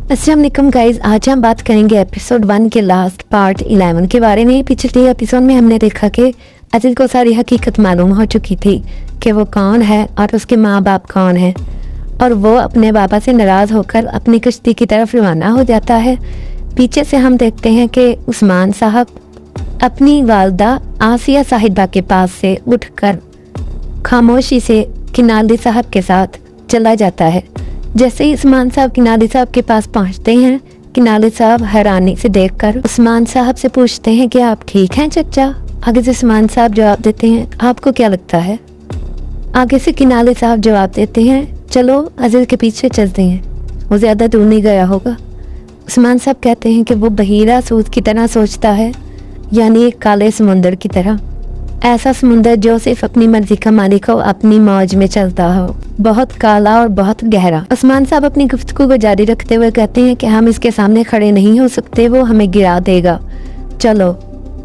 अस्सलाम वालेकुम गाइस, आज हम बात करेंगे एपिसोड 1 के लास्ट पार्ट 11 के बारे में। पिछले एपिसोड में हमने देखा कि अज़िल को सारी हकीकत मालूम हो चुकी थी कि वो कौन है और उसके माँ बाप कौन है, और वो अपने बाबा से नाराज़ होकर अपनी कश्ती की तरफ रवाना हो जाता है। पीछे से हम देखते हैं कि उस्मान साहब अपनी वालदा आसिया साहिबा के पास से उठकर खामोशी से किनाली साहब के साथ चला जाता है। जैसे ही उस्मान साहब किनाली साहब के पास पहुंचते हैं, किनाली साहब हैरानी से देखकर उस्मान साहब से पूछते हैं कि आप ठीक हैं चचा। आगे से उस्मान साहब जवाब देते हैं, आपको क्या लगता है? आगे से किनाली साहब जवाब देते हैं, चलो अज़िल के पीछे चलते हैं, वो ज़्यादा दूर नहीं गया होगा। उस्मान साहब कहते हैं कि वो बहीरा सूद की तरह सोचता है, यानी एक काले समुंदर की तरह, ऐसा समुंदर जो सिर्फ अपनी मर्जी का मालिक हो, अपनी मौज में चलता हो, बहुत काला और बहुत गहरा। उस्मान साहब अपनी गुफ्तगू को जारी रखते हुए कहते हैं कि हम इसके सामने खड़े नहीं हो सकते, वो हमें गिरा देगा, चलो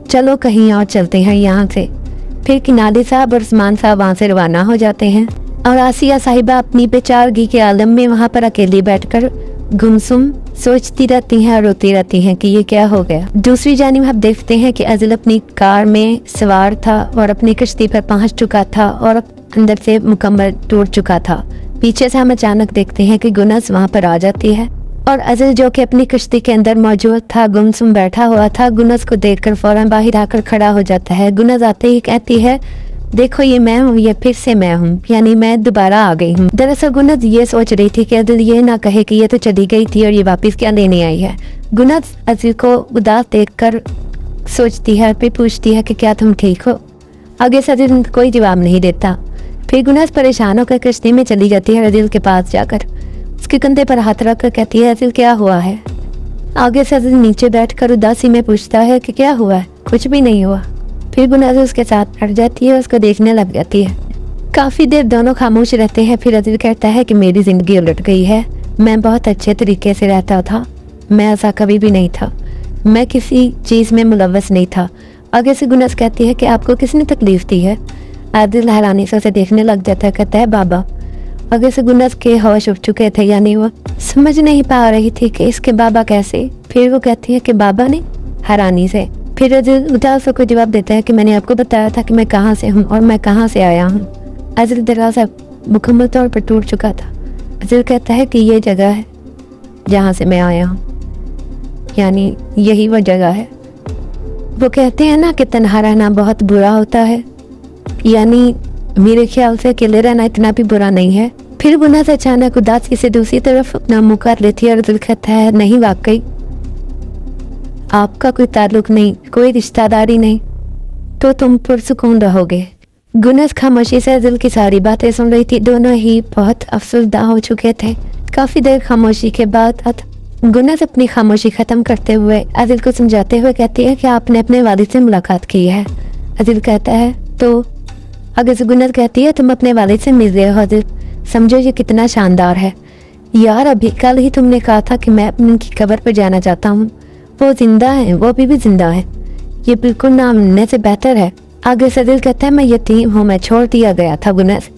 चलो कहीं और चलते हैं यहाँ से। फिर किनाली साहब और उस्मान साहब वहाँ से रवाना हो जाते हैं और आसिया साहिबा अपनी बेचारगी के आलम में वहाँ पर अकेली बैठकर गुमसुम सोचती रहती हैं और रोती रहती हैं कि ये क्या हो गया। दूसरी जानिब हम देखते हैं कि अज़िल अपनी कार में सवार था और अपनी कश्ती पर पहुंच चुका था और अंदर से मुकम्मल टूट चुका था। पीछे से हम अचानक देखते हैं कि गुनस वहां पर आ जाती है और अज़िल जो कि अपनी कश्ती के अंदर मौजूद था, गुमसुम बैठा हुआ था, गुनस को देखकर फौरन बाहर आकर खड़ा हो जाता है। गुनस आते ही कहती है, देखो ये मैं हूँ, ये फिर से मैं हूँ, यानी मैं दोबारा आ गई हूँ। दरअसल गुनस ये सोच रही थी कि अज़िल ये ना कहे कि ये तो चली गई थी और ये वापस क्या लेने आई है। गुनस अज़िल को उदास देखकर सोचती है, फिर पूछती है कि क्या तुम ठीक हो? आगे से अज़िल कोई जवाब नहीं देता। फिर गुनस परेशान होकर कश्ती में चली जाती है। अज़िल के पास जाकर उसके कंधे पर हाथ रख कर कहती है, अज़िल क्या हुआ है? आगे से अज़िल नीचे बैठकर उदासी में पूछता है कि क्या हुआ है? कुछ भी नहीं हुआ। फिर गुनस उसके साथ हट जाती है, उसको देखने लग जाती है। काफ़ी देर दोनों खामोश रहते हैं। फिर अज़िल कहता है कि मेरी ज़िंदगी उलट गई है, मैं बहुत अच्छे तरीके से रहता था, मैं ऐसा कभी भी नहीं था, मैं किसी चीज़ में मुलव्वस नहीं था। आगे से गुनस कहती है कि आपको किसने तकलीफ़ दी है? अज़िल हैरानी से उसे देखने लग जाता है, कहता है बाबा। आगे से गुनस के होश उठ चुके थे, यानी वो समझ नहीं पा रही थी कि इसके बाबा कैसे। फिर वो कहती है कि बाबा ने, हैरानी से। फिर अज़िल उदास होकर जवाब देता है कि मैंने आपको बताया था कि मैं कहाँ से हूँ और मैं कहाँ से आया हूँ। अज़िल दरअसल मुकम्मल तौर पर टूट चुका था। अज़िल कहता है कि ये जगह है जहाँ से मैं आया हूँ, यानी यही वो जगह है। वो कहते हैं ना कि तन्हा रहना बहुत बुरा होता है, यानी मेरे ख्याल से अकेले रहना इतना भी बुरा नहीं है। फिर गुनस अचानक उदासी से दूसरी तरफ अपना मुँह कर लेती है और अज़िल कहता है, नहीं वाकई आपका कोई ताल्लुक नहीं, कोई रिश्तेदारी नहीं, तो तुम पुरसुकून रहोगे। गुनस खामोशी से अज़िल की सारी बातें सुन रही थी। दोनों ही बहुत अफसरदा हो चुके थे। काफ़ी देर खामोशी के बाद गुनस अपनी खामोशी ख़त्म करते हुए अज़िल को समझाते हुए कहती है कि आपने अपने वालिद से मुलाकात की है। अज़िल कहता है तो? आगे से गुनस कहती है, तुम अपने वालिद से मिल रहे हो अज़िल, समझो ये कितना शानदार है यार। अभी कल ही तुमने कहा था कि मैं अपनी उनकी कब्र पर जाना चाहता हूँ, वो जिंदा है, वो अभी भी जिंदा है, ये बिल्कुल ना मिलने से बेहतर है। आगे से अज़िल कहता है, मैं यतीम हूँ, मैं छोड़ दिया गया था गुनस,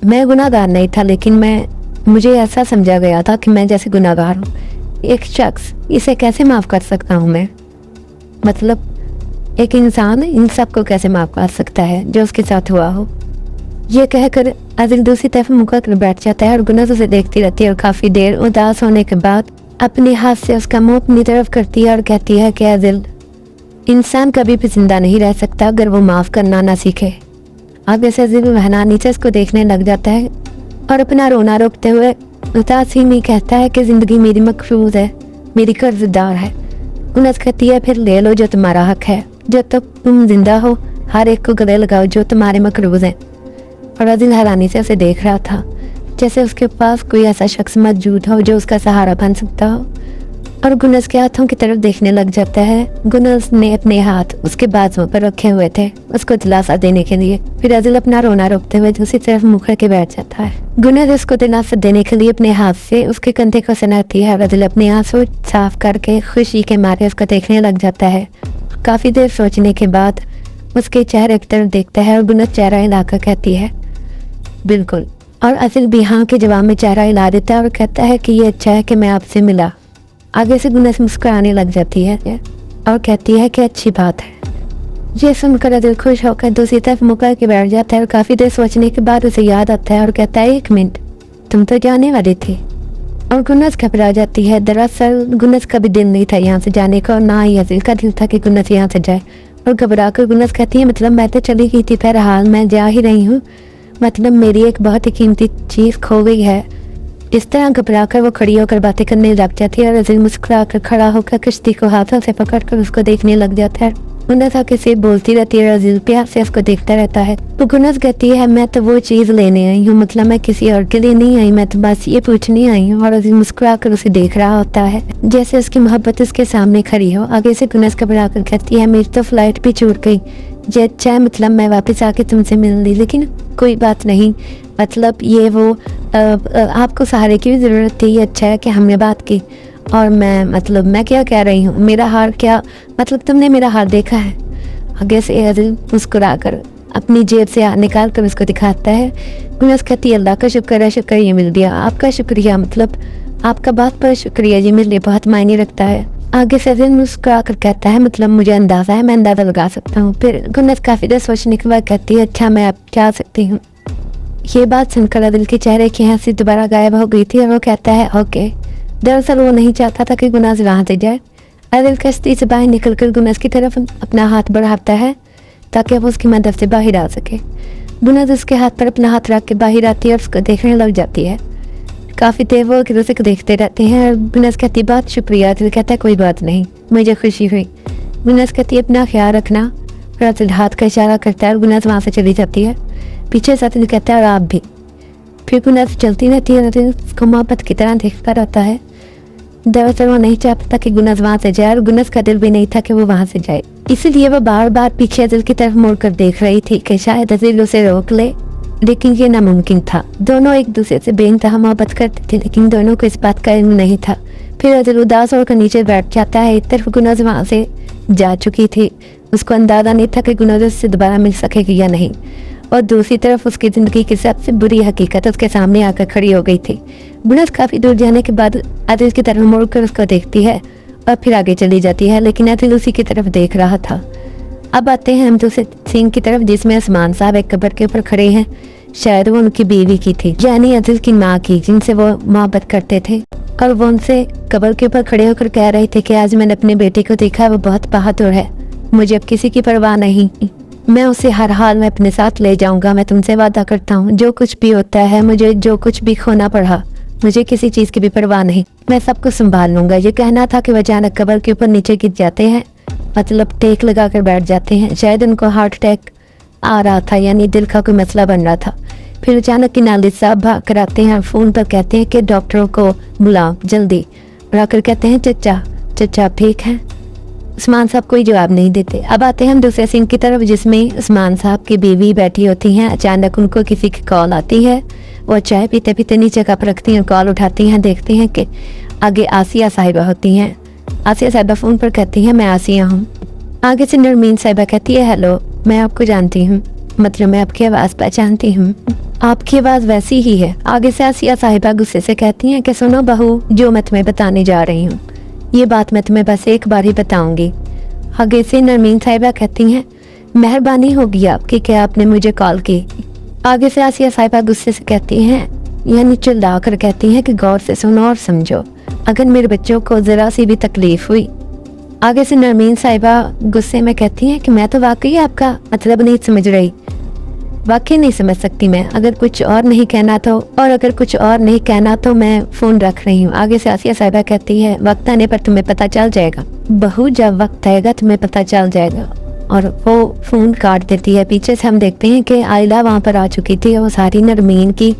मैं गुनाहगार नहीं था, लेकिन मुझे ऐसा समझा गया था कि मैं जैसे गुनाहगार हूँ, एक शख्स, इसे कैसे माफ़ कर सकता हूँ मैं? मतलब एक इंसान इन सब को कैसे माफ़ कर सकता है जो उसके साथ हुआ हो? ये कहकर अज़िल दूसरी तरफ मुँह कर बैठ जाता है और गुनस उसे देखती रहती है और काफ़ी देर उदास होने के बाद अपने हाथ से उसका मुंह अपनी तरफ करती है और कहती है कि अज़िल, इंसान कभी भी जिंदा नहीं रह सकता अगर वो माफ़ करना ना सीखे। आगे से अज़िल हैरानी से उसको देखने लग जाता है और अपना रोना रोकते हुए उदासी में कहता है कि ज़िंदगी मेरी मकरूज है, मेरी कर्जदार है। गुनस कहती है, फिर ले लो जो तुम्हारा हक है, जब तक तुम जिंदा हो हर एक को गले लगाओ जो तुम्हारे मकरूज हैं। और अज़िल हैरानी से उसे देख रहा था, जैसे उसके पास कोई ऐसा शख्स मौजूद हो जो उसका सहारा बन सकता हो, और गुनस के हाथों की तरफ देखने लग जाता है। गुनस ने अपने हाथ उसके बाजुओं पर रखे हुए थे उसको दिलासा देने के लिए। फिर अज़िल अपना रोना रोकते हुए दूसरी तरफ मुँह करके बैठ जाता है। गुनस उसको दिलासा देने के लिए अपने हाथ से उसके कंधे को सनाती है और अज़िल अपने आंसू साफ करके खुशी के मारे उसको देखने लग जाता है। काफ़ी देर सोचने के बाद उसके चेहरे की तरफ देखता है और गुनस चेहरा हिलाकर कहती है, बिल्कुल। और अज़िल भी हाँ के जवाब में चेहरा हिला देता है और कहता है कि ये अच्छा है कि मैं आपसे मिला, आगे से गुनस मुस्कुराने लग जाती है और कहती है कि अच्छी बात है। ये सुनकर अदिल खुश होकर दूसरी तरफ मुकर के बैठ जाता है और काफ़ी देर सोचने के बाद उसे याद आता है और कहता है 1 मिनट, तुम तो जाने वाले थे। और गुनस घबरा जाती है। दरअसल गुनस का भी दिल नहीं था यहाँ से जाने का और ना ही अदिल का दिल था कि गुनस यहाँ से जाए। और घबरा कर गुनस कहती है मतलब मैं तो चली गई थी, बहरहाल मैं जा ही रही हूँ, मतलब मेरी एक बहुत ही कीमती चीज़ खो गई है। इस तरह घबरा कर वो खड़ी होकर बातें करने लग जाती है और अदिल मुस्कुरा कर खड़ा होकर किश्ती को हाथों से पकड़कर उसको देखने लग जाता है। गुनस आके से बोलती रहती है और अदिल प्यार से उसको देखता रहता है। तो गुनस कहती है मैं तो वो चीज़ लेने आई हूँ, मतलब मैं किसी और के लिए नहीं आई, मैं तो बस ये पूछने आई हूँ। और अदिल मुस्कुरा कर उसे देख रहा होता है जैसे उसकी मोहब्बत उसके सामने खड़ी हो। आगे से गुनस घबरा कर कहती है मेरी तो फ्लाइट भी छूट गई, जे अच्छा है मतलब मैं वापस आके तुमसे मिल ली, लेकिन कोई बात नहीं, मतलब ये वो आपको सहारे की भी ज़रूरत थी, ये अच्छा है कि हमने बात की। और मैं क्या कह रही हूँ, मेरा हार क्या, मतलब तुमने मेरा हार देखा है। आगे से अदिल मुस्कुरा कर अपनी जेब से हार निकाल कर उसको दिखाता है। गुनस कहती है अल्लाह का शुक्र है, शुक्र ये मिल गया, आपका शुक्रिया, मतलब आपका बहुत बहुत शुक्रिया, ये मेरे लिए बहुत मायने रखता है। आगे से अदिल मुस्कुरा कर कहता है मतलब मुझे अंदाज़ा है, मैं अंदाज़ा लगा सकता हूँ। फिर गुनस काफ़ी देर सोचने के बाद कहती है अच्छा मैं अब जा सकती हूँ। ये बात सुनकर अदिल के चेहरे की हंसी दोबारा गायब हो गई थी और वो कहता है ओके। दरअसल वो नहीं चाहता था कि गुनस वहाँ से जाए। अदिल कश्ती से बाहर निकलकर गुनस की तरफ अपना हाथ बढ़ाता है ताकि वो उसकी मदद से बाहर आ सके। गुनस उसके हाथ पर अपना हाथ रख के बाहर आती है और उसको देखने लग जाती है। काफ़ी देर वो एक दूसरे को देखते रहते हैं और गुनस कहती बहुत शुक्रिया। अदिल कहता है कोई बात नहीं, मुझे खुशी हुई। गुनस कहती है अपना ख्याल रखना। फिर अदिल हाथ का इशारा करता है और गुनस वहाँ से चली जाती है। पीछे से अदिल कहता है और आप भी। फिर गुनस चलती रहती है। अदिल उसको मोहब्बत की तरह देखता रहता है। दरअसल वो नहीं चाहता था कि गुनस वहाँ से जाए और गुनस का दिल भी नहीं था कि वो वहाँ से जाए, इसीलिए वो बार बार पीछे अदिल की तरफ मुड़कर देख रही थी कि शायद अदिल उसे रोक ले, लेकिन ये नामुमकिन था। दोनों एक दूसरे से बेइंतहा मोहब्बत करते थे, लेकिन दोनों को इस बात का इल्म नहीं था। फिर अदिल उदास होकर नीचे बैठ जाता है। एक तरफ गुनस वहाँ से जा चुकी थी, उसको अंदाजा नहीं था कि गुनस उससे दोबारा मिल सकेगी या नहीं, और दूसरी तरफ उसकी ज़िंदगी की सबसे बुरी हकीकत उसके सामने आकर खड़ी हो गई थी। गुनस काफ़ी दूर जाने के बाद अदिल की तरफ मुड़कर उसको देखती है और फिर आगे चली जाती है, लेकिन अदिल उसी की तरफ देख रहा था। अब आते हैं हम दूसरे सीन की तरफ जिसमें उस्मान साहब एक कब्र के ऊपर खड़े हैं। शायद वो उनकी बीवी की थी, यानी अदिल की माँ की, जिनसे वो मोहब्बत करते थे। और वो उनसे कब्र के ऊपर खड़े होकर कह रहे थे कि आज मैंने अपने बेटे को देखा, वो बहुत बहादुर है, मुझे अब किसी की परवाह नहीं, मैं उसे हर हाल में अपने साथ ले जाऊंगा। मैं तुमसे वादा करता हूँ जो कुछ भी होता है, मुझे जो कुछ भी खोना पड़ा, मुझे किसी चीज़ की भी परवाह नहीं, मैं सब कुछ संभाल लूंगा। ये कहना था कि वह अचानक कब्र के ऊपर नीचे गिर जाते हैं, मतलब टेक लगा कर बैठ जाते हैं। शायद उनको हार्ट अटैक आ रहा था, यानी दिल का कोई मसला बन रहा था। फिर अचानक किनाली साहब भाग कर आते हैं, फ़ोन पर कहते हैं कि डॉक्टरों को बुलाओ जल्दी। बुलाकर कहते हैं चचा चचा ठीक है। उस्मान साहब कोई जवाब नहीं देते। अब आते हैं हम दूसरे सीन की तरफ जिसमें उस्मान साहब की बीवी बैठी होती हैं। अचानक उनको किसी की कॉल आती है, वो चाय पीते पीते नीचे कप रखती हैं, कॉल उठाती हैं, देखते हैं कि आगे आसिया साहिबा होती हैं। आसिया साहिबा फ़ोन पर कहती हैं मैं आसिया हूँ। आगे से नरमीन साहिबा कहती है हेलो, मैं आपको जानती हूँ, मतलब मैं आपकी आवाज़ पहचानती हूँ, आपकी आवाज़ वैसी ही है। आगे से आसिया साहिबा गुस्से से कहती हैं कि सुनो बहू, जो मैं तुम्हें बताने जा रही हूँ ये बात मैं तुम्हें बस एक बार ही बताऊंगी। आगे से नरमीन साहिबा कहती हैं मेहरबानी होगी आपकी कि आपने मुझे कॉल की। आगे से आसिया साहिबा गुस्से से कहती हैं, यानी चिल्ला कर कहती हैं कि गौर से सुनो और समझो, अगर मेरे बच्चों को ज़रा सी भी तकलीफ हुई। आगे से नरमीन साहिबा गुस्से में कहती हैं कि मैं तो वाकई आपका मतलब नहीं समझ रही, वाकई नहीं समझ सकती मैं, अगर कुछ और नहीं कहना तो मैं फ़ोन रख रही हूँ। आगे से आसिया साहिबा कहती है वक्त आने पर तुम्हें पता चल जाएगा बहू, जब वक्त आएगा तुम्हें पता चल जाएगा, और वो फ़ोन काट देती है। पीछे से हम देखते हैं कि आयला वहाँ पर आ चुकी थी, वो सारी नरमीन की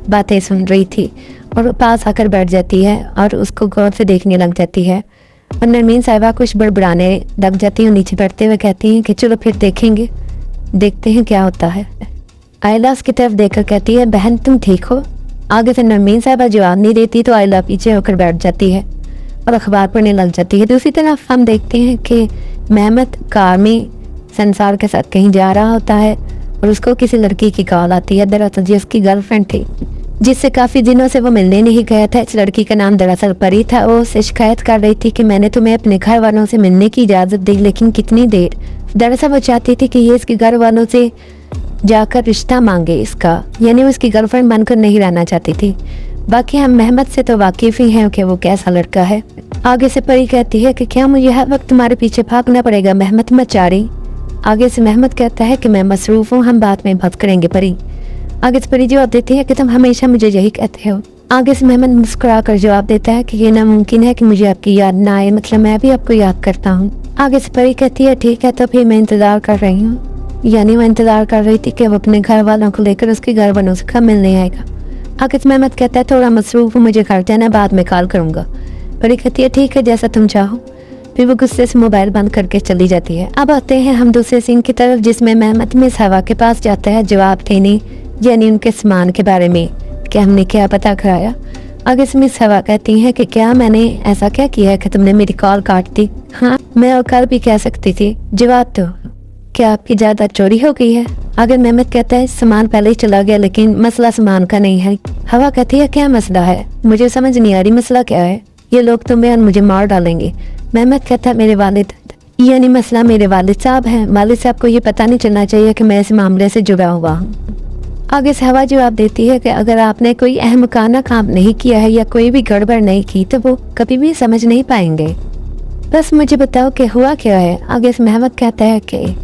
बातें सुन रही थी और पास आकर बैठ जाती है और उसको गौर से देखने लग जाती है। और नरमीन साहिबा कुछ बड़बड़ाने लग जाती है, नीचे बैठते हुए कहती हैं कि चलो फिर देखते हैं क्या होता है। आयला उसकी तरफ देखकर कहती है बहन तुम ठीक हो। आगे से नरमीन साहिबा जवाब नहीं देती तो आयला पीछे होकर बैठ जाती है और अखबार पढ़ने लग जाती है। दूसरी तरफ हम देखते हैं कि मेहमद कार में संसार के साथ कहीं जा रहा होता है और उसको किसी लड़की की कॉल आती है। दरअसल जी उसकी गर्लफ्रेंड थी। जिससे काफ़ी दिनों से वो मिलने नहीं गया था। इस लड़की का नाम दरअसल परी था। वो उससे शिकायत कर रही थी कि मैंने तुम्हें अपने घर वालों से मिलने की इजाज़त दी, लेकिन कितनी देर। दरअसल वो चाहती थी कि ये इसके घर वालों से जाकर रिश्ता मांगे इसका, यानी उसकी गर्लफ्रेंड बनकर नहीं रहना चाहती थी। बाकी हम मेहमत से तो वाकिफ़ ही हैं कि वो कैसा लड़का है। आगे से परी कहती है कि क्या मुझे हर वक्त तुम्हारे पीछे भागना पड़ेगा मेहमत मचारी। आगे से मेहमत कहता है कि मैं मसरूफ़ हूँ, हम बात में बात करेंगे परी। आगे से परी जवाब देती है कि तुम हमेशा मुझे यही कहते हो। आगे से मेहमत मुस्कुरा कर जवाब देता है कि ये नामुमकिन है कि मुझे आपकी याद ना आए, मतलब मैं भी आपको याद करता हूँ। आगे से परी कहती है ठीक है, तो फिर मैं इंतज़ार कर रही हूँ। यानी मैं इंतज़ार कर रही थी कि वो अपने घर वालों को लेकर उसके घर वालों से कब मिलने आएगा। आगे से मेहमत कहता है थोड़ा मसरूफ़ हूँ, मुझे घर जाना, बाद में कॉल करूँगा। परी कहती है ठीक है, जैसा तुम चाहो। फिर वो गुस्से से मोबाइल बंद करके चली जाती है। अब आते हैं हम दूसरे सीन की तरफ, जिसमें मेहमत मिस हवा के पास जाता है जवाब देने, यानी उनके सामान के बारे में कि हमने क्या पता कराया। आगे से मिस हवा कहती हैं कि क्या मैंने ऐसा क्या किया है कि तुमने मेरी कॉल काट दी। हाँ, मैं और कल भी कह सकती थी। जवाब दो, क्या आपकी जायदाद चोरी हो गई है। अगर मेहमत कहता है सामान पहले ही चला गया, लेकिन मसला सामान का नहीं है। हवा कहती है क्या मसला है, मुझे समझ नहीं आ रही मसला क्या है, ये लोग तुम्हें और मुझे मार डालेंगे। मेहमत कहता है मेरे वालिद, यानी मसला मेरे वालिद साहब हैं। वालिद साहब को ये पता नहीं चलना चाहिए कि मैं इस मामले से जुड़ा हुआ हूँ। आगे से हवा जवाब देती है कि अगर आपने कोई अहमकाना काम नहीं किया है या कोई भी गड़बड़ नहीं की तो वो कभी भी समझ नहीं पाएंगे। बस मुझे बताओ कि हुआ क्या है। आगे से मेहमत कहता है कि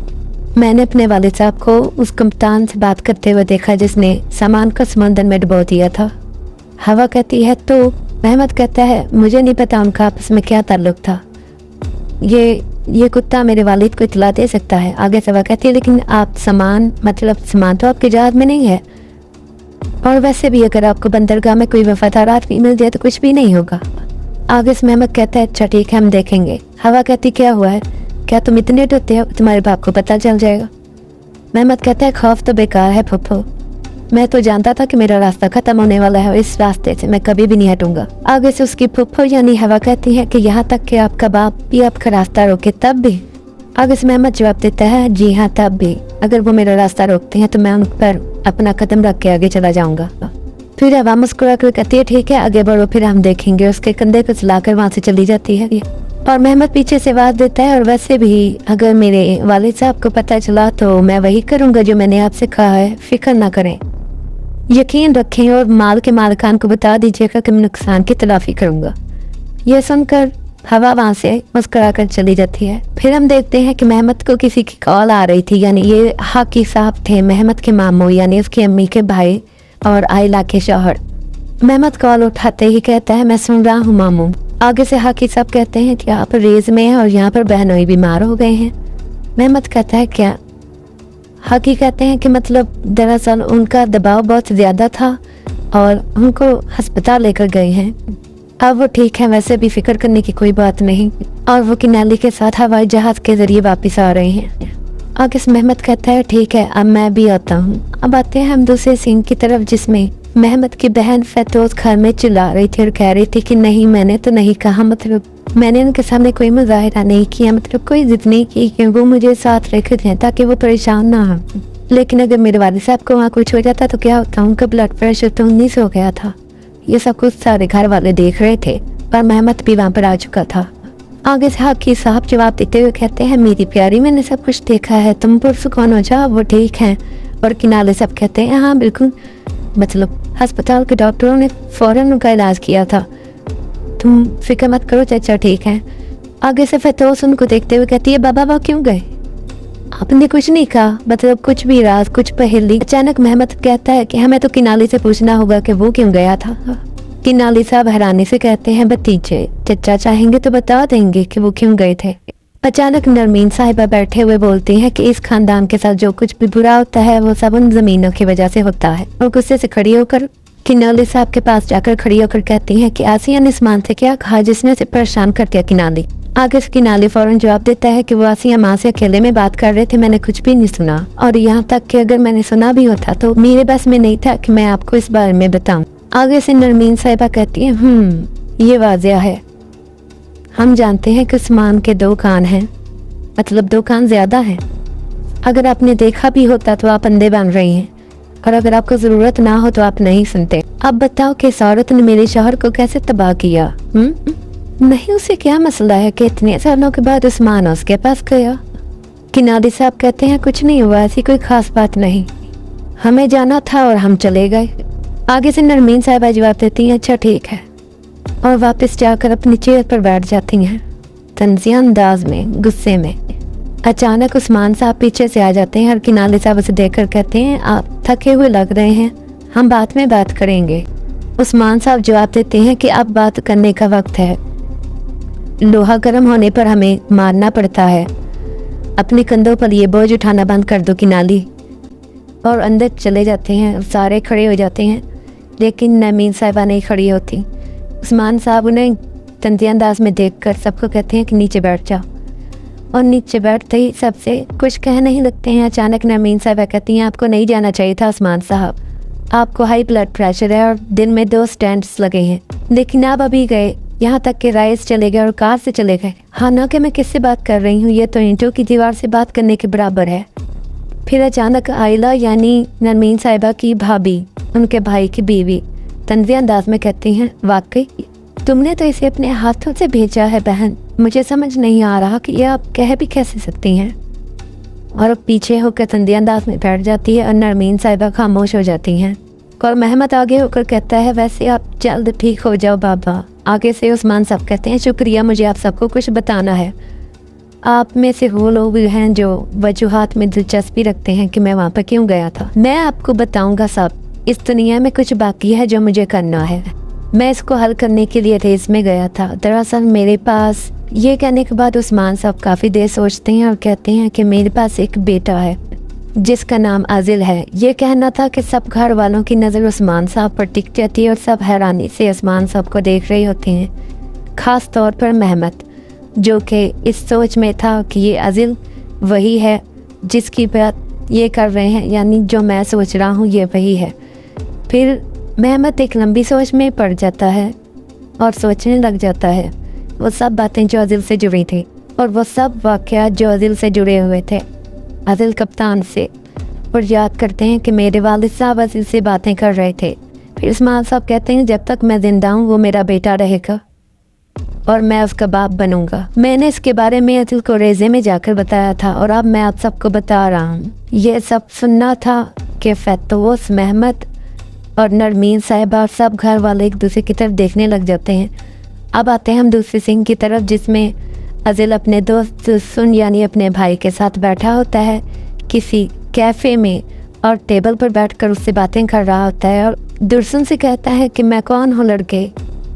मैंने अपने वालिद साहब को उस कप्तान से बात करते हुए देखा जिसने सामान को समंदर में डुबो दिया था। हवा कहती है तो। मेहमत कहता है मुझे नहीं पता उनका आपस में क्या ताल्लुक था, ये कुत्ता मेरे वालिद को इतला दे सकता है। आगे से वह कहती है लेकिन आप सामान तो आपके जहाज में नहीं है, और वैसे भी अगर आपको बंदरगाह में कोई वफादार आदमी मिल जाए तो कुछ भी नहीं होगा। आगे से मेहमत कहता है अच्छा ठीक है, हम देखेंगे। हवा कहती क्या हुआ है, क्या तुम इतने डरते हो तुम्हारे बाप को पता चल जाएगा। मेहमत कहता है खौफ तो बेकार है फुफ्फो, मैं तो जानता था कि मेरा रास्ता खत्म होने वाला है और इस रास्ते से मैं कभी भी नहीं हटूंगा। आगे से उसकी फुफ्फो यानी हवा कहती है कि यहाँ तक कि आपका बाप भी आपका रास्ता रोके तब भी। आगे से मेहमत जवाब देता है जी हाँ तब भी, अगर वो मेरा रास्ता रोकते हैं तो मैं उन पर अपना कदम रख के आगे चला जाऊंगा। फिर हवा मुस्कुरा कर कहती है ठीक है आगे बढ़ो, फिर हम देखेंगे। उसके कंधे को चलाकर वहाँ से चली जाती है और मेहमत पीछे से आवाज देता है और वैसे भी अगर मेरे वालिद साहब को पता चला तो मैं वही करूंगा जो मैंने आपसे कहा है, फिक्र ना करें, यकीन रखें और माल के मालिकान को बता दीजिएगा कि मैं नुकसान की तलाफी करूंगा। यह सुनकर हवा वहाँ से मुस्कुरा कर चली जाती है। फिर हम देखते हैं कि मेहमत को किसी की कॉल आ रही थी, यानी ये हाकी साहब थे मेहमत के मामू यानी उसकी अम्मी के भाई और आइला के शौहर। मेहमत कॉल उठाते ही कहता है मैं सुन रहा हूँ मामू। आगे से हाकी साहब कहते हैं कि आप रेज में हैं और यहाँ पर बहनोई बीमार हो गए हैं। मेहमत कहता है क्या। हाकी कहते हैं कि मतलब दरअसल उनका दबाव बहुत ज़्यादा था और उनको अस्पताल लेकर गए हैं, अब वो ठीक है, वैसे भी फिक्र करने की कोई बात नहीं, और वो किनाली के साथ हवाई जहाज़ के ज़रिए वापस आ रहे हैं। आगे से मेहमत कहता है ठीक है अब मैं भी आता हूँ। अब आते हैं हम दूसरे सीन की तरफ जिसमें मेहमत की बहन फैतोज घर में चिल्ला रही थी और कह रही थी कि नहीं मैंने तो नहीं कहा, मतलब मैंने उनके सामने कोई मुजाहिरा नहीं किया, मतलब कोई जिद नहीं की कि वो मुझे साथ रखे थे ताकि वो परेशान ना हो। लेकिन अगर मेरे वालिद साहब को वहाँ कुछ हो जाता तो क्या होता, उनका ब्लड प्रेशर तो 19 हो गया था। ये सब कुछ सारे घर वाले देख रहे थे पर मेहमत भी वहाँ पर आ चुका था। आगे से हाकी साहब जवाब देते हुए कहते हैं मेरी प्यारी मैंने सब कुछ देखा है, तुम पुरसुकून हो जाओ, वो ठीक है। और किनारे सब कहते हैं हाँ बिल्कुल, मतलब अस्पताल के डॉक्टरों ने फौरन उनका इलाज किया था, तुम फिक्र मत करो चाचा ठीक है। आगे से फतोस उनको देखते हुए कहती है बाबा वो क्यों गए, आपने कुछ नहीं कहा, मतलब कुछ भी राज कुछ पहेली। अचानक मेहमत कहता है कि हमें तो किनाली से पूछना होगा कि वो क्यों गया था। किनाली साहब हैरानी से कहते हैं भतीजे चचा चाहेंगे तो बता देंगे कि वो क्यों गए थे। अचानक नरमीन साहिबा बैठे हुए बोलती हैं कि इस खानदान के साथ जो कुछ भी बुरा होता है वो सब उन जमीनों की वजह से होता है, और गुस्से से खड़ी होकर किनाली साहब के पास जाकर खड़ी होकर कहती हैं कि आसिया ने इस मान से क्या कहा जिसने उसे परेशान कर दिया। किनाली आगे से किनाली फौरन जवाब देता है कि वो आसिया माँ से अकेले में बात कर रहे थे, मैंने कुछ भी नहीं सुना, और यहाँ तक कि अगर मैंने सुना भी होता तो मेरे बस में नहीं था कि मैं आपको इस बारे में बताऊं। आगे से नरमीन साहिबा कहती है ये वाजिया है, हम जानते हैं कि उस्मान के 2 कान हैं, मतलब 2 कान ज्यादा हैं, अगर आपने देखा भी होता तो आप अंधे बन रही हैं। और अगर आपको जरूरत ना हो तो आप नहीं सुनते। अब बताओ कि इस औरत ने मेरे शौहर को कैसे तबाह किया? नहीं, उसे क्या मसला है कि इतने सालों के बाद उस्मान उसके पास गया? किनारी साहब कहते हैं कुछ नहीं हुआ, ऐसी कोई खास बात नहीं, हमें जाना था और हम चले गए। आगे से नरमीन साहिबा जवाब देती हैं अच्छा ठीक है, और वापस जाकर अपनी चेयर पर बैठ जाती हैं तंजिया अंदाज में, गुस्से में। अचानक उस्मान साहब पीछे से आ जाते हैं और किनारे साहब उसे देखकर कहते हैं आप थके हुए लग रहे हैं, हम बाद में बात करेंगे। उस्मान साहब जवाब देते हैं कि अब बात करने का वक्त है, लोहा गर्म होने पर हमें मारना पड़ता है, अपने कंधों पर ये बोझ उठाना बंद कर दो किनाली। और अंदर चले जाते हैं, सारे खड़े हो जाते हैं, लेकिन नरमीन साहिबा नहीं खड़ी होती। उस्मान साहब उन्हें तंजिया अंदाज में देखकर सबको कहते हैं कि नीचे बैठ जाओ, और नीचे बैठते ही सबसे कुछ कह नहीं लगते हैं। अचानक नरमीन साहिबा कहती हैं आपको नहीं जाना चाहिए था उस्मान साहब, आपको हाई ब्लड प्रेशर है और दिन में 2 स्टेंट्स लगे हैं, लेकिन आप अभी गए, यहाँ तक कि राइस चले गए और कार से चले गए। हाँ ना कि मैं किससे बात कर रही हूँ, ये तो ईंटों की दीवार से बात करने के बराबर है। फिर अचानक आइला यानी नरमीन साहिबा की भाभी, उनके भाई की बीवी, तंजिया अंदाज में कहती हैं वाकई तुमने तो इसे अपने हाथों से भेजा है बहन, मुझे समझ नहीं आ रहा कि ये आप कह भी कैसे सकती हैं। और पीछे होकर तंजिया अंदाज में बैठ जाती है और नरमीन साहिबा खामोश हो जाती हैं। और महमद आगे होकर कहता है वैसे आप जल्द ठीक हो जाओ बाबा। आगे से उस्मान साहब कहते हैं शुक्रिया, मुझे आप सबको कुछ बताना है। आप में से वो लोग हैं जो वजूहात में दिलचस्पी रखते हैं कि मैं वहाँ पर क्यों गया था। मैं आपको बताऊंगा साहब, इस दुनिया में कुछ बाकी है जो मुझे करना है, मैं इसको हल करने के लिए रेस में गया था। दरअसल मेरे पास, ये कहने के बाद उस्मान साहब काफ़ी देर सोचते हैं और कहते हैं कि मेरे पास एक बेटा है जिसका नाम आजिल है। ये कहना था कि सब घर वालों की नज़र उस्मान साहब पर टिक जाती है और सब हैरानी से उस्मान साहब को देख रहे होते हैं, ख़ास तौर पर महमद, जो कि इस सोच में था कि ये आजिल वही है जिसकी बात ये कर रहे हैं, यानी जो मैं सोच रहा हूँ ये वही है। फिर महमद एक लंबी सोच में पड़ जाता है और सोचने लग जाता है वो सब बातें जो आजिल से जुड़ी थी और वो सब वाक़यात जो आजिल से जुड़े हुए थे, आदिल कप्तान से। और याद करते हैं कि मेरे वालिद साहब आदिल से बातें कर रहे थे। फिर उस्मान साहब कहते हैं जब तक मैं जिंदा हूँ वो मेरा बेटा रहेगा और मैं उसका बाप बनूंगा। मैंने इसके बारे में आदिल को रेज़े में जाकर बताया था और अब मैं आप सबको बता रहा हूँ। ये सब सुनना था कि फैतोस, महमद और नरमीन साहिबा सब घर वाले एक दूसरे की तरफ देखने लग जाते हैं। अब आते हैं हम दूसरे सीन की तरफ, जिसमें आदिल अपने दोस्त दुर्सुन यानी अपने भाई के साथ बैठा होता है किसी कैफ़े में और टेबल पर बैठकर उससे बातें कर रहा होता है। और दुर्सुन से कहता है कि मैं कौन हूँ लड़के,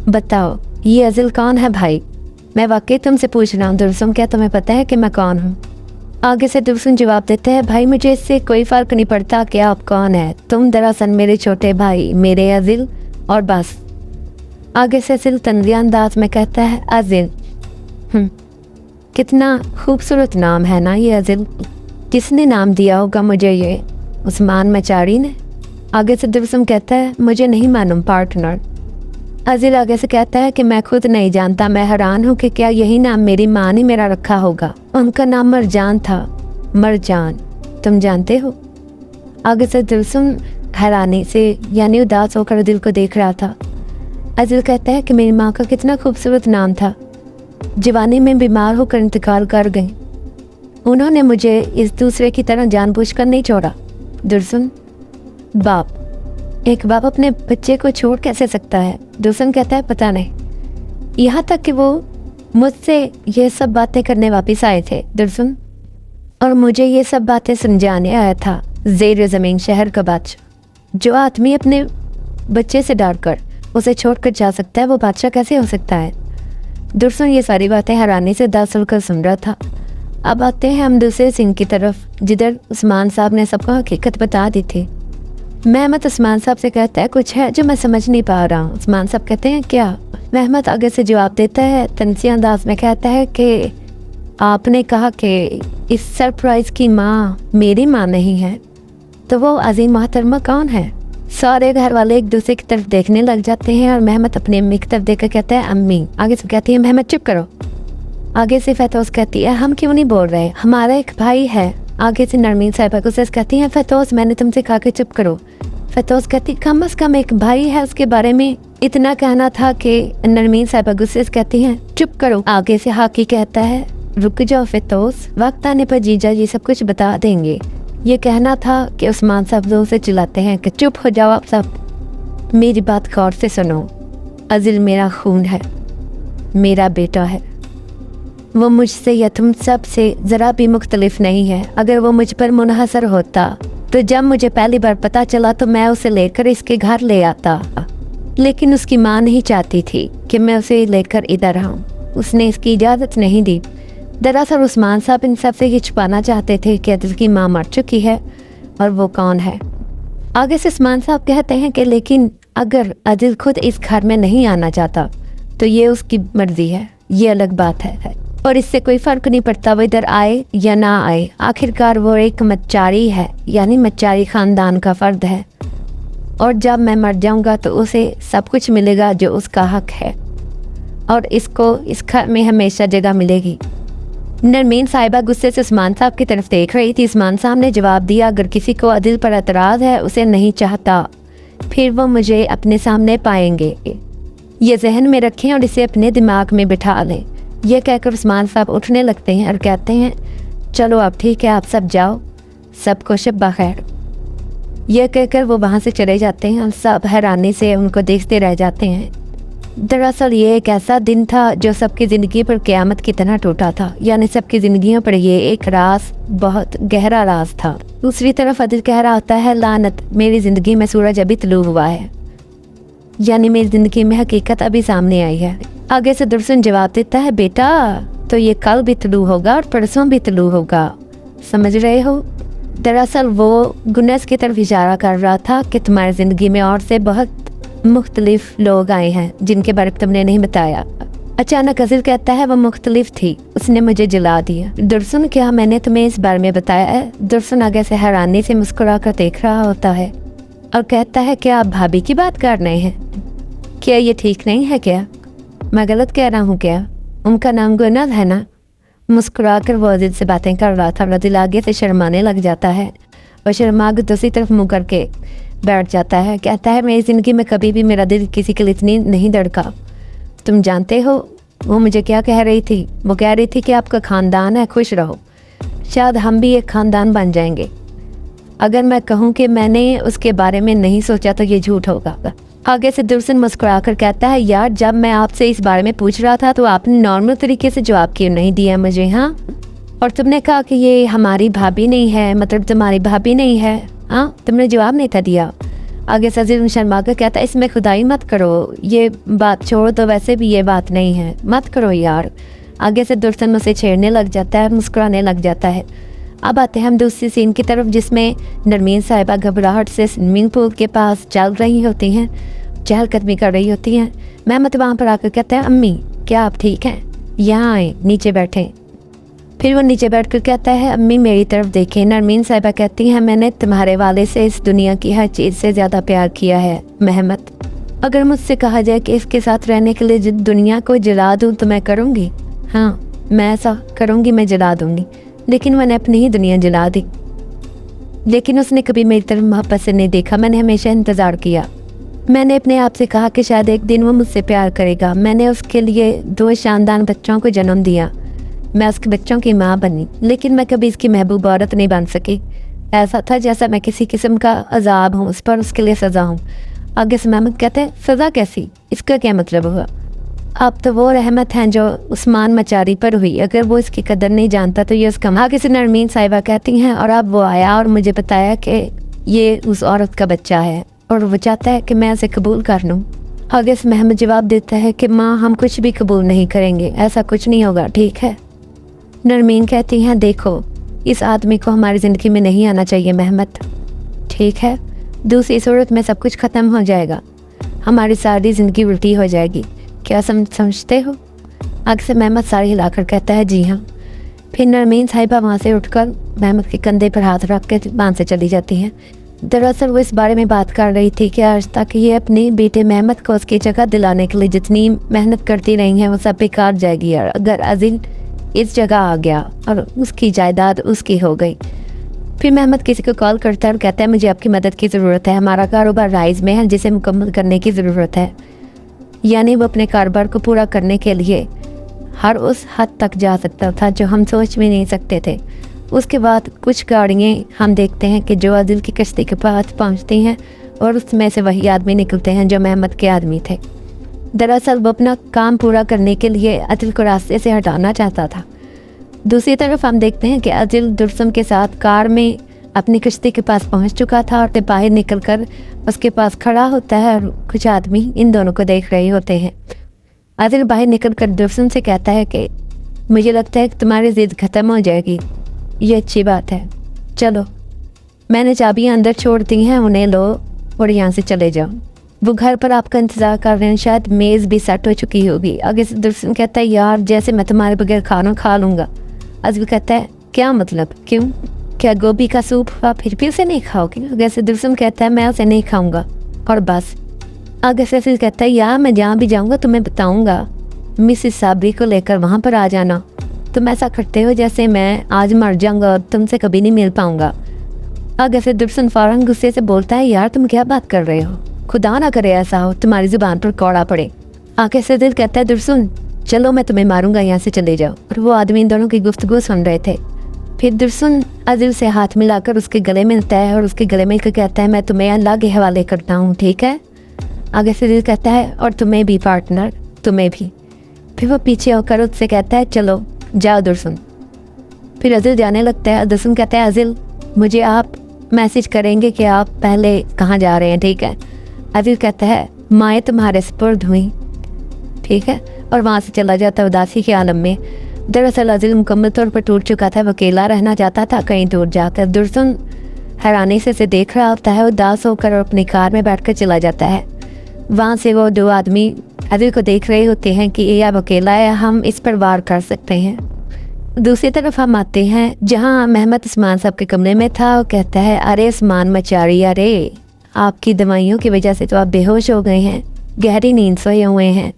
बताओ ये आदिल कौन है भाई? मैं वाकई तुमसे पूछ रहा हूँ दुर्सुन, क्या तुम्हें पता है कि मैं कौन हूँ? आगे से दुर्सुन जवाब देते हैं भाई मुझे इससे कोई फ़र्क नहीं पड़ता कि आप कौन है, तुम दरअसल मेरे छोटे भाई, मेरे आदिल, और बस। आगे से आदिल तंजिया अंदाज में कहता है आदिल, कितना खूबसूरत नाम है ना ये आदिल, किसने नाम दिया होगा मुझे ये? उस्मान मचारी ने। आगे से दुर्सुन कहता है मुझे नहीं मालूम पार्टनर। आदिल आगे से कहता है कि मैं खुद नहीं जानता, मैं हैरान हूँ कि क्या यही नाम मेरी माँ ने मेरा रखा होगा। उनका नाम मरजान था। मरजान, तुम जानते हो? आगे से दुर्सुन हैरानी से यानी उदास होकर आदिल को देख रहा था। आदिल कहता है कि मेरी माँ का कितना खूबसूरत नाम था, जवानी में बीमार होकर इंतकाल कर गई, उन्होंने मुझे इस दूसरे की तरह जानबूझकर नहीं छोड़ा। दुर्सुन, बाप, एक बाप अपने बच्चे को छोड़ कैसे सकता है? दुर्सुन कहता है पता नहीं, यहाँ तक कि वो मुझसे ये सब बातें करने वापस आए थे दुर्सुन, और मुझे ये सब बातें समझाने आया था ज़ेर ज़मीन शहर का बादशाह। जो आदमी अपने बच्चे से डरकर उसे छोड़कर जा सकता है वो बादशाह कैसे हो सकता है? दुर्सुन ये सारी बातें हैरानी से दास होकर सुन रहा था। अब आते हैं हम दूसरे सीन की तरफ, जिधर उस्मान साहब ने सबको हकीकत बता दी थी। महमद उस्मान साहब से कहता है कुछ है जो मैं समझ नहीं पा रहा हूँ। उस्मान साहब कहते हैं क्या? महमद आगे से जवाब देता है तंजिया अंदाज में, कहता है कि आपने कहा कि इस सरप्राइज़ की माँ मेरी माँ नहीं है, तो वो अजीम मोहतरमा कौन है? सारे घर वाले एक दूसरे की तरफ देखने लग जाते हैं और महमद अपनी अम्मी की तरफ देखकर कहता है अम्मी। आगे से कहती है महमद चुप करो। आगे से फैतोस कहती है हम क्यों नहीं बोल रहे, हमारा एक भाई है आगे से नरमीन साहिबा गुस्से से कहती हैं, फतोस मैंने तुमसे कहा कि चुप करो। फतोस कहती, कम अज़ कम एक भाई है उसके बारे में इतना कहना था कि नरमीन साहिबा गुस्से से कहती हैं, चुप करो। आगे से हाकी कहता है, रुक जाओ फतोस, वक्त आने पर जीजा जी सब कुछ बता देंगे। ये कहना था कि उस्मान साहब जोर से चिल्लाते हैं कि चुप हो जाओ आप सब, मेरी बात गौर से सुनो। अज़िल मेरा खून है, मेरा बेटा है, वो मुझसे या तुम सब से ज़रा भी मुख्तलिफ नहीं है। अगर वो मुझ पर मुनहसर होता तो जब मुझे पहली बार पता चला तो मैं उसे लेकर इसके घर ले आता, लेकिन उसकी माँ नहीं चाहती थी कि मैं उसे लेकर इधर आऊँ। उसने इसकी इजाज़त नहीं दी। दरअसल उस्मान साहब इन सब से ये छुपाना चाहते थे कि अदिल की माँ मर चुकी है और वो कौन है। आगे से उस्मान साहब कहते हैं कि लेकिन अगर अदिल खुद इस घर में नहीं आना चाहता तो ये उसकी मर्जी है, ये अलग बात है और इससे कोई फ़र्क नहीं पड़ता वो इधर आए या ना आए। आखिरकार वो एक मच्चारी है, यानी मच्चारी ख़ानदान का फ़र्द है और जब मैं मर जाऊंगा तो उसे सब कुछ मिलेगा जो उसका हक है और इसको इस घर में हमेशा जगह मिलेगी। नरमीन साहिबा गुस्से से उस्मान साहब की तरफ देख रही थी। उस्मान साहब ने जवाब दिया, अगर किसी को अदिल पर एतराज़ है, उसे नहीं चाहता, फिर वो मुझे अपने सामने पाएंगे। ये जहन में रखें और इसे अपने दिमाग में बिठा लें। यह कहकर उस्मान साहब उठने लगते हैं और कहते हैं, चलो अब ठीक है, आप सब जाओ, सबको शब खैर। यह कहकर वो वहाँ से चले जाते हैं और सब हैरानी से उनको देखते रह जाते हैं। दरअसल ये एक ऐसा दिन था जो सबकी ज़िंदगी पर क़यामत की तरह टूटा था, यानी सबकी ज़िंदगियों पर ये एक राज, बहुत गहरा राज था। दूसरी तरफ अदिल कह रहा होता है, लानत, मेरी ज़िंदगी में सूरज अभी तुलू हुआ है, यानी मेरी ज़िंदगी में हकीकत अभी सामने आई है। आगे से दुर्सन जवाब देता है, बेटा तो ये कल भी तुलू होगा और परसों भी तुलू होगा, समझ रहे हो। दरअसल वो गुनस की तरफ इशारा कर रहा था कि तुम्हारी ज़िंदगी में और से बहुत मुख्तलिफ लोग आए हैं जिनके बारे में तुमने नहीं बताया। अचानक अज़िल कहता है, वो मुख्तलिफ थी, उसने मुझे जला दिया। दुर्सन, क्या मैंने तुम्हें इस बारे में बताया है? दुर्सन आगे से हैरानी से मुस्कुरा कर देख रहा होता है और कहता है, क्या आप भाभी की बात कर रहे हैं? क्या ये ठीक नहीं है? क्या मैं गलत कह रहा हूँ? क्या उनका नाम गुनज है ना? मुस्कुरा कर वो अज़िल से बातें कर रहा था। अज़िल आगे से शर्माने लग जाता है और शर्मा कर दूसरी तरफ मुँह करके बैठ जाता है। कहता है, मेरी ज़िंदगी में कभी भी मेरा दिल किसी के लिए इतनी नहीं धड़का। तुम जानते हो वो मुझे क्या कह रही थी? वो कह रही थी कि आपका ख़ानदान है, खुश रहो, शायद हम भी एक ख़ानदान बन जाएंगे। अगर मैं कहूँ कि मैंने उसके बारे में नहीं सोचा तो ये झूठ होगा। आगे से दुर्सन मुस्कुरा कर कहता है, यार जब मैं आपसे इस बारे में पूछ रहा था तो आपने नॉर्मल तरीके से जवाब क्यों नहीं दिया मुझे? हाँ, और तुमने कहा कि ये हमारी भाभी नहीं है, मतलब तुम्हारी भाभी नहीं है। हाँ, तुमने जवाब नहीं था दिया। आगे से अज़िल शर्मा कर कहता है, इसमें खुदाई मत करो, ये बात छोड़ दो, वैसे भी ये बात नहीं है, मत करो यार। आगे से दुर्सन मुझसे छेड़ने लग जाता है, मुस्कुराने लग जाता है। अब आते हैं हम दूसरी सीन की तरफ जिसमें नरमीन साहिबा घबराहट से स्विमिंग पूल के पास चल रही होती हैं, चहलकदमी कर रही होती हैं। महमद वहाँ पर आकर कहता है, अम्मी क्या आप ठीक हैं? यहाँ आए, नीचे बैठें। फिर वो नीचे बैठकर कहता है, अम्मी मेरी तरफ देखें। नरमीन साहिबा कहती हैं, मैंने तुम्हारे वाले से इस दुनिया की हर चीज़ से ज़्यादा प्यार किया है महमद। अगर मुझसे कहा जाए कि इसके साथ रहने के लिए दुनिया को जला दूँ तो मैं करूँगी। हाँ, मैं ऐसा करूँगी, मैं जला दूँगी। लेकिन मैंने अपनी ही दुनिया जला दी। लेकिन उसने कभी मेरी तरफ मोहब्बत से नहीं देखा। मैंने हमेशा इंतज़ार किया। मैंने अपने आप से कहा कि शायद एक दिन वो मुझसे प्यार करेगा। मैंने उसके लिए 2 शानदार बच्चों को जन्म दिया। मैं उसके बच्चों की माँ बनी, लेकिन मैं कभी इसकी महबूब औरत नहीं बन सकी। ऐसा था जैसा मैं किसी किस्म का अजाब हूँ, उस पर उसके लिए सज़ा हूँ। आगे से महमूद कहते हैं, सज़ा कैसी? इसका क्या मतलब हुआ? अब तो वो रहमत हैं जो उस्मान मचारी पर हुई। अगर वो इसकी कदर नहीं जानता तो ये उसका। आगे से नरमीन साहिबा कहती हैं, और अब वो आया और मुझे बताया कि ये उस औरत का बच्चा है और वो चाहता है कि मैं उसे कबूल कर लूँ। आगे से महमूद जवाब देता है कि माँ, हम कुछ भी कबूल नहीं करेंगे, ऐसा कुछ नहीं होगा, ठीक है? नरमीन कहती हैं, देखो इस आदमी को हमारी ज़िंदगी में नहीं आना चाहिए महमद, ठीक है? दूसरी सूरत में सब कुछ ख़त्म हो जाएगा, हमारी सारी ज़िंदगी उल्टी हो जाएगी। क्या समझते हो? आगे से महमद सारी हिलाकर कहता है, जी हाँ। फिर नरमीन साहिबा वहाँ से उठकर महमद के कंधे पर हाथ रख के वहाँ से चली जाती हैं। दरअसल वो इस बारे में बात कर रही थी कि आज तक ये अपने बेटे महमद को उसकी जगह दिलाने के लिए जितनी मेहनत करती रही हैं वो सब बेकार जाएगी। यार अगर अज़िल इस जगह आ गया और उसकी जायदाद उसकी हो गई फिर मेहमत किसी को कॉल करता है और कहता है मुझे आपकी मदद की ज़रूरत है, हमारा कारोबार राइज में है जिसे मुकम्मल करने की ज़रूरत है। यानी वो अपने कारोबार को पूरा करने के लिए हर उस हद तक जा सकता था जो हम सोच भी नहीं सकते थे। उसके बाद कुछ गाड़ियाँ हम देखते हैं कि जो आदिल की कश्ती के पास पहुँचती हैं और उसमें से वही आदमी निकलते हैं जो मेहमत के आदमी थे। दरअसल वो अपना काम पूरा करने के लिए आदिल को रास्ते से हटाना चाहता था। दूसरी तरफ हम देखते हैं कि आदिल दुर्सम के साथ कार में अपनी कश्ती के पास पहुंच चुका था और बाहर निकलकर उसके पास खड़ा होता है और कुछ आदमी इन दोनों को देख रहे होते हैं। आदिल बाहर निकलकर दुर्सम से कहता है कि मुझे लगता है कि तुम्हारी ज़िद ख़त्म हो जाएगी, ये अच्छी बात है, चलो मैंने चाबियाँ अंदर छोड़ दी हैं, उन्हें लो और यहाँ से चले जाओ। वो घर पर आपका इंतज़ार कर रहे हैं, शायद मेज़ भी सेट हो चुकी होगी। आगे से दुर्सम कहता है यार जैसे मैं तुम्हारे बगैर खाना खा लूँगा। आदिल कहता है क्या मतलब, क्यों, क्या गोभी का सूप आप फिर भी उसे नहीं खाओगे? आगे से दुर्सम कहता है मैं उसे नहीं खाऊंगा और बस। आगे से अजील कहता है यार मैं जहाँ भी जाऊँगा तुम्हें बताऊँगा, मिसिस साबरी को लेकर वहाँ पर आ जाना। तुम ऐसा करते हो जैसे मैं आज मर जाऊँगा और तुमसे कभी नहीं मिल पाऊँगा। आगे से दुर्सन फ़ौरन गुस्से से बोलता है यार तुम क्या बात कर रहे हो, खुदा ना करे ऐसा हो तुम्हारी ज़ुबान पर कौड़ा पड़े। आगे से दिल कहता है दुर्सन चलो मैं तुम्हें मारूंगा, यहाँ से चले जाओ। और वो आदमी इन दोनों की गुफ्तगू सुन रहे थे। फिर दुर्सन आदिल से हाथ मिलाकर उसके गले में मिलता है और उसके गले में कहता है मैं तुम्हें अल्लाह के हवाले करता हूँ, ठीक है? आगे से दिल कहता है और तुम्हें भी पार्टनर, तुम्हें भी। फिर वो पीछे होकर उससे कहता है चलो जाओ दुर्सन। फिर अजिल जाने लगता है। दुर्सन कहता है अजिल मुझे आप मैसेज करेंगे कि आप पहले कहाँ जा रहे हैं, ठीक है? अजिल कहता है माएँ तुम्हारे स्पुर्द हुई, ठीक है? और वहाँ से चला जाता है उदासी के आलम में। दरअसल अजिल मुकम्मल तौर पर टूट चुका था, वो अकेला रहना चाहता था कहीं दूर जाकर। दुर्सन हैरानी से उसे देख रहा होता है, उदास होकर और अपनी कार में बैठकर चला जाता है। वहाँ से वो दो आदमी अजिल को देख रहे होते हैं कि ये अब अकेला है, हम इस पर वार कर सकते हैं। दूसरी तरफ हम आते हैं जहाँ मेहमत उस्मान साहब के कमरे में था। वो कहता है अरे उस्मान मचारी, अरे आपकी दवाइयों की वजह से तो आप बेहोश हो गए हैं, गहरी नींद सोए हुए हैं।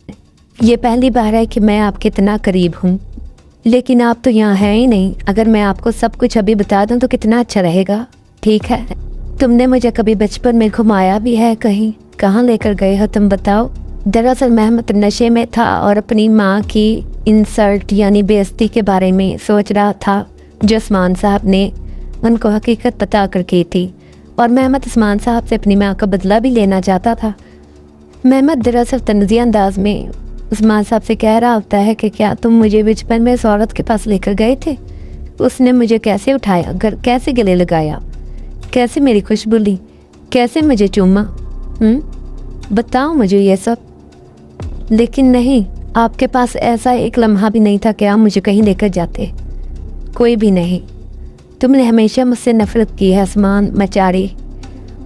ये पहली बार है कि मैं आपके इतना करीब हूँ, लेकिन आप तो यहाँ हैं ही नहीं। अगर मैं आपको सब कुछ अभी बता दूँ तो कितना अच्छा रहेगा, ठीक है? तुमने मुझे कभी बचपन में घुमाया भी है कहीं, कहाँ लेकर गए हो तुम बताओ? दरअसल मेहमत नशे में था और अपनी माँ की इंसल्ट यानी बेइज्जती के बारे में सोच रहा था जो उस्मान साहब ने उनको हकीकत बता कर की थी। और मेहमत उस्मान साहब से अपनी माँ का बदला भी लेना चाहता था। मेहमत दरअसल तनज़िया अंदाज में उस्मान साहब से कह रहा होता है कि क्या तुम मुझे बचपन में उस औरत के पास लेकर गए थे? उसने मुझे कैसे उठाया, कैसे गले लगाया, कैसे मेरी खुशबू ली, कैसे मुझे चूमा, बताओ मुझे ये सब। लेकिन नहीं, आपके पास ऐसा एक लम्हा भी नहीं था कि आप मुझे कहीं लेकर जाते, कोई भी नहीं। तुमने हमेशा मुझसे नफरत की है उस्मान मचारी,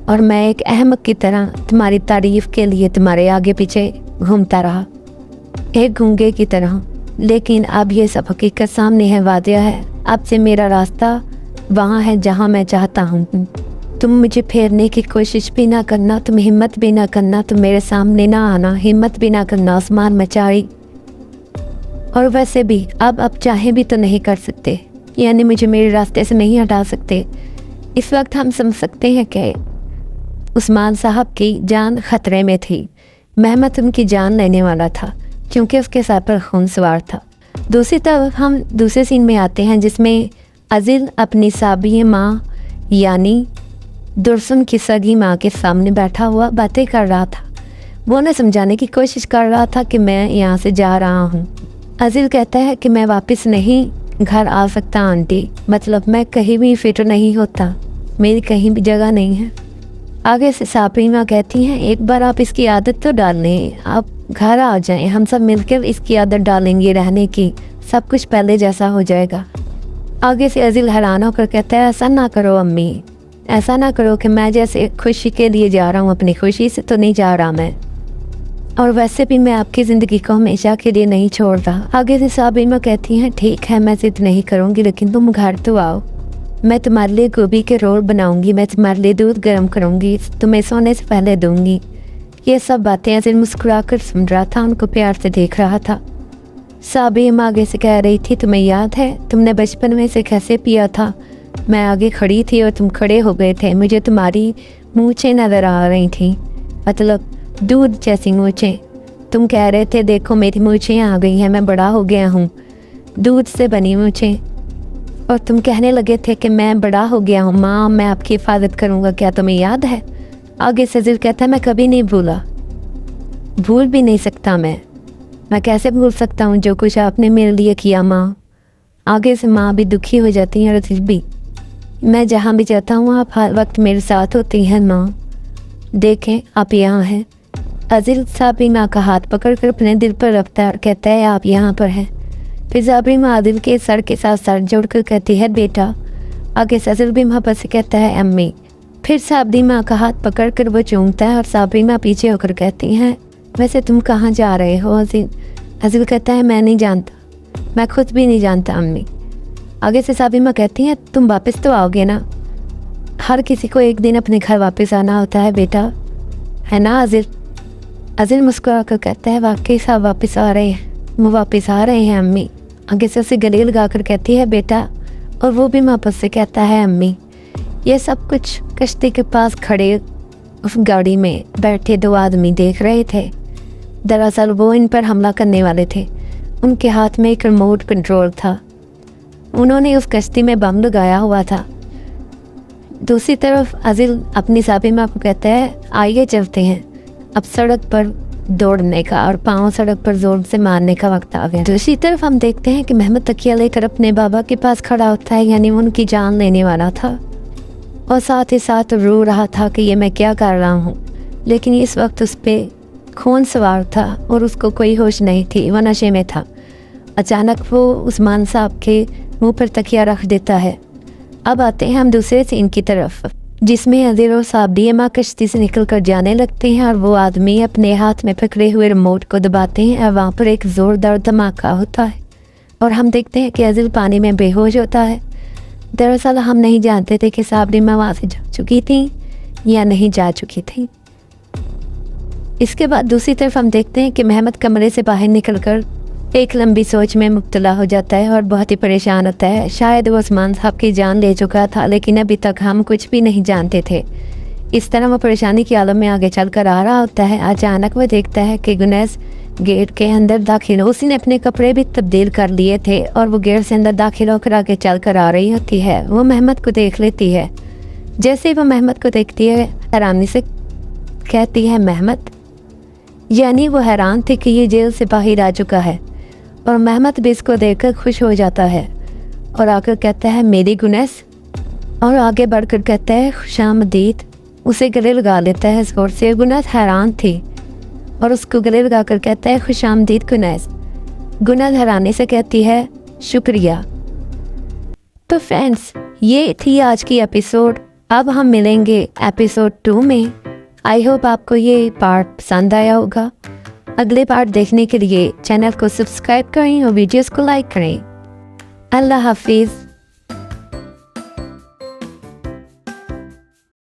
और मैं एक अहमक की तरह तुम्हारी तारीफ़ के लिए तुम्हारे आगे पीछे घूमता रहा, एक गूंगे की तरह। लेकिन अब ये सब हकीकत सामने है, वादिया है। अब से मेरा रास्ता वहाँ है जहाँ मैं चाहता हूँ। तुम मुझे फेरने की कोशिश भी ना करना, तुम हिम्मत भी ना करना, तुम मेरे सामने ना आना, हिम्मत भी ना करना उस्मान मचारी। और वैसे भी अब चाहे भी तो नहीं कर सकते, यानी मुझे मेरे रास्ते से नहीं हटा सकते। इस वक्त हम समझ सकते हैं कि उस्मान साहब की जान ख़तरे में थी। मेहमत उनकी जान लेने वाला था क्योंकि उसके सर पर खून सवार था। दूसरी तरफ हम दूसरे सीन में आते हैं जिसमें अजिल अपनी साबिय माँ यानी दुर्सन की सगी माँ के सामने बैठा हुआ बातें कर रहा था। वो उन्हें समझाने की कोशिश कर रहा था कि मैं यहाँ से जा रहा हूँ। अजिल कहता है कि मैं वापस नहीं घर आ सकता आंटी, मतलब मैं कहीं भी फिट नहीं होता, मेरी कहीं भी जगह नहीं है। आगे से साबरी माँ कहती हैं एक बार आप इसकी आदत तो डाल लें, आप घर आ जाएं, हम सब मिलकर इसकी आदत डालेंगे रहने की, सब कुछ पहले जैसा हो जाएगा। आगे से अजिल हैरान होकर कहता है ऐसा ना करो अम्मी, ऐसा ना करो कि मैं जैसे खुशी के लिए जा रहा हूँ, अपनी खुशी से तो नहीं जा रहा मैं, और वैसे भी मैं आपकी ज़िंदगी को हमेशा के लिए नहीं छोड़ रहा। आगे से साबरी माँ कहती हैं ठीक है मैं ज़िद नहीं करूँगी, लेकिन तुम घर तो आओ, मैं तुम्हारे लिए गोभी के रोल बनाऊँगी, मैं तुम्हारे लिए दूध गर्म करूँगी, तुम्हें सोने से पहले दूँगी। ये सब बातें अजिल मुस्कुरा कर सुन रहा था, उनको प्यार से देख रहा था। साबरी माँ आगे से कह रही थी तुम्हें याद है तुमने बचपन में से कैसे पिया था मैं आगे खड़ी थी और तुम खड़े हो गए थे। मुझे तुम्हारी मूंछें नज़र आ रही थी, मतलब दूध जैसी मूंछें। तुम कह रहे थे देखो मेरी मूंछें आ गई हैं, मैं बड़ा हो गया हूँ, दूध से बनी मूंछें। और तुम कहने लगे थे कि मैं बड़ा हो गया हूँ माँ, मैं आपकी हिफाजत करूँगा, क्या तुम्हें याद है? आगे से अज़ील कहता है मैं कभी नहीं भूला, भूल भी नहीं सकता मैं कैसे भूल सकता हूँ जो कुछ आपने मेरे लिए किया माँ। आगे से माँ भी दुखी हो जाती हैं और अज़ील भी। मैं जहाँ भी जाता हूँ आप हर वक्त मेरे साथ होती हैं माँ, देखें आप यहाँ हैं। अज़ील साबरी माँ का हाथ पकड़कर अपने दिल पर रखता है और कहता है आप यहाँ पर हैं। फिर साबरी माँ अज़ील के सर के साथ सर जोड़कर कहती है बेटा। आगे से अज़ील भी मोहब्बत से कहता है अम्मी। फिर साबरी माँ का हाथ पकड़कर वो चूमता है और साबरी माँ पीछे होकर कहती हैं वैसे तुम कहाँ जा रहे हो अज़ील? अज़ील कहता है मैं नहीं जानता, मैं खुद भी नहीं जानता अम्मी। आगे से साबरी माँ कहती हैं तुम वापस तो आओगे ना, हर किसी को एक दिन अपने घर वापस आना होता है बेटा, है ना अज़ील? अज़ील मुस्कुरा कर कहता है वाकई साहब वापस आ रहे हैं, वो वापस आ रहे हैं अम्मी। आगे से उसे गले लगा कर कहती है बेटा, और वो भी वापस से कहता है अम्मी। ये सब कुछ कश्ती के पास खड़े उस गाड़ी में बैठे दो आदमी देख रहे थे। दरअसल वो इन पर हमला करने वाले थे। उनके हाथ में एक रिमोट कंट्रोल था, उन्होंने उस कश्ती में बम लगाया हुआ था। दूसरी तरफ अज़ील अपनी साबरी माँ को कहता है आइए चलते हैं, अब सड़क पर दौड़ने का और पाँव सड़क पर जोर से मारने का वक्त आ गया। दूसरी तरफ हम देखते हैं कि महमद तकिया लेकर अपने बाबा के पास खड़ा होता है, यानी उनकी जान लेने वाला था, और साथ ही साथ रो रहा था कि ये मैं क्या कर रहा हूँ। लेकिन इस वक्त उस पर खून सवार था और उसको कोई होश नहीं थी, वह नशे में था। अचानक वो उस्मान साहब के मुंह पर तकिया रख देता है। अब आते हैं हम दूसरे सीन की तरफ, जिसमें अज़ील और साबरी माँ कश्ती से निकल कर जाने लगते हैं और वो आदमी अपने हाथ में पकड़े हुए रिमोट को दबाते हैं और वहाँ पर एक ज़ोरदार धमाका होता है और हम देखते हैं कि अज़ील पानी में बेहोश होता है। दरअसल हम नहीं जानते थे कि साबरी माँ वहाँ से जा चुकी थी या नहीं जा चुकी थी। इसके बाद दूसरी तरफ हम देखते हैं कि महमद कमरे से बाहर निकलकर एक लंबी सोच में मुब्तला हो जाता है और बहुत ही परेशान होता है। शायद वो उस्मान साहब की जान ले चुका था, लेकिन अभी तक हम कुछ भी नहीं जानते थे। इस तरह वो परेशानी की आलम में आगे चल कर आ रहा होता है। अचानक वो देखता है कि गुनैस गेट के अंदर दाखिल, उसने अपने कपड़े भी तब्दील कर लिए थे और वो गेट से अंदर दाखिल होकर आगे चल कर आ रही होती है। वो महमद को देख लेती है। जैसे वो महमद को देखती है हैरानी से कहती है महमद, यानी वो हैरान थी कि ये जेल से बाहर आ चुका है और महमद भी इसको देखकर खुश हो जाता है और आकर कहता है मेरी गुनैस, और आगे बढ़कर कहता है खुशामदीद। उसे गले लगा लेता है जोर से। गुनैस हैरान थी और उसको गले लगा कर कहता है खुशामदीद गुनैस। गुनैस हैरानी से कहती है शुक्रिया। तो फ्रेंड्स, ये थी आज की एपिसोड। अब हम मिलेंगे एपिसोड 2 में। आई होप आपको ये पार्ट पसंद आया होगा। अगले पार्ट देखने के लिए चैनल को सब्सक्राइब करें और वीडियोस को लाइक करें। अल्लाह हाफिज़।